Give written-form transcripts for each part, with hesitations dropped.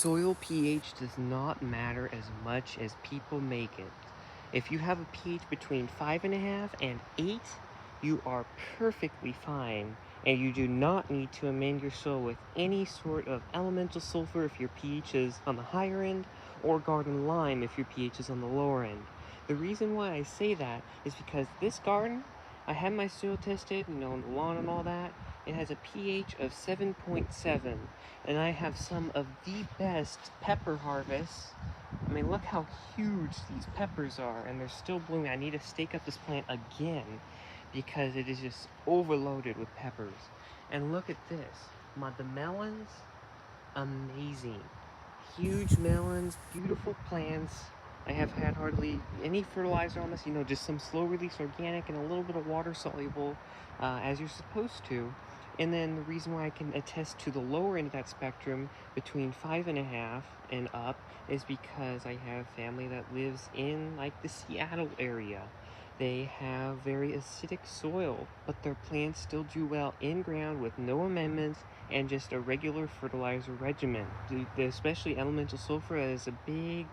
Soil pH does not matter as much as people make it. If you have a pH between 5.5 and 8, you are perfectly fine, and you do not need to amend your soil with any sort of elemental sulfur if your pH is on the higher end, or garden lime if your pH is on the lower end. The reason why I say that is because this garden, I had my soil tested, the lawn and all that. It has a pH of 7.7, and I have some of the best pepper harvests. I mean, look how huge these peppers are, and they're still blooming. I need to stake up this plant again because it is just overloaded with peppers. And look at this. The melons, amazing. Huge melons, beautiful plants. I have had hardly any fertilizer on this, just some slow release organic and a little bit of water soluble, as you're supposed to. And then the reason why I can attest to the lower end of that spectrum, between 5.5 and up, is because I have family that lives in like the Seattle area. They have very acidic soil, but their plants still do well in ground with no amendments and just a regular fertilizer regimen. Especially elemental sulfur is a big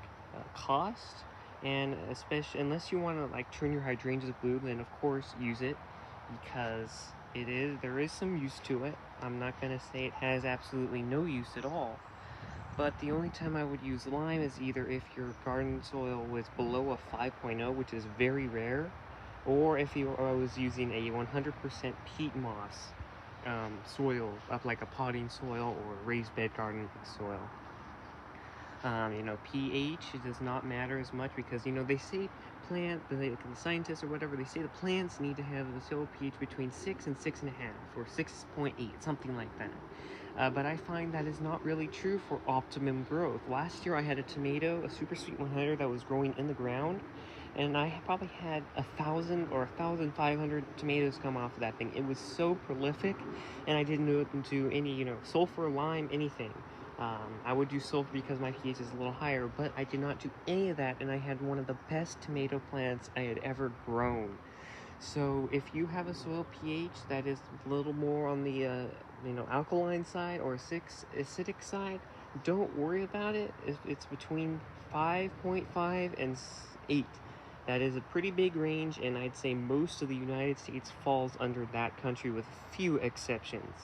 cost, and especially unless you want to like turn your hydrangeas blue, then of course use it, because there is some use to it. I'm not going to say it has absolutely no use at all. But the only time I would use lime is either if your garden soil was below a 5.0, which is very rare, or if I was using a 100% peat moss soil, up like a potting soil or raised bed garden soil. pH does not matter as much because, they say the scientists or whatever, they say the plants need to have the soil pH between 6 and 6.5 or 6.8, something like that. But I find that is not really true for optimum growth. Last year I had a tomato, a super sweet 100 that was growing in the ground, and I probably had 1,000 or 1,500 tomatoes come off of that thing. It was so prolific, and I didn't do any, sulfur, lime, anything. I would do sulfur because my pH is a little higher, but I did not do any of that, and I had one of the best tomato plants I had ever grown. So if you have a soil pH that is a little more on the alkaline side or acidic side, don't worry about it. It's between 5.5 and 8. That is a pretty big range, and I'd say most of the United States falls under that country with few exceptions.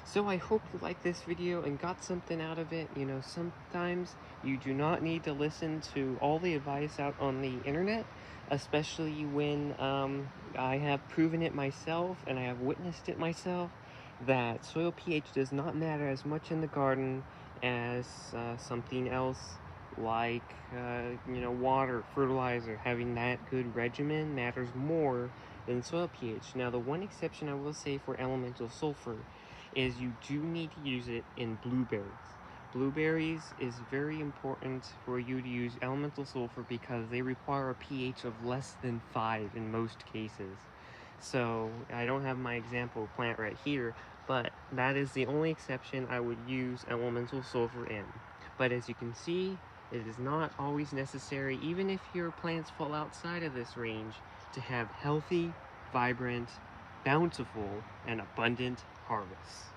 So I hope you liked this video and got something out of it. Sometimes you do not need to listen to all the advice out on the internet, especially when I have proven it myself and I have witnessed it myself, that soil pH does not matter as much in the garden as something else like water, fertilizer. Having that good regimen matters more than soil pH. Now, the one exception I will say for elemental sulfur is you do need to use it in blueberries. Blueberries is very important for you to use elemental sulfur because they require a pH of less than 5 in most cases. So I don't have my example plant right here, but that is the only exception I would use elemental sulfur in. But as you can see, it is not always necessary, even if your plants fall outside of this range, to have healthy, vibrant, bountiful, and abundant harvests.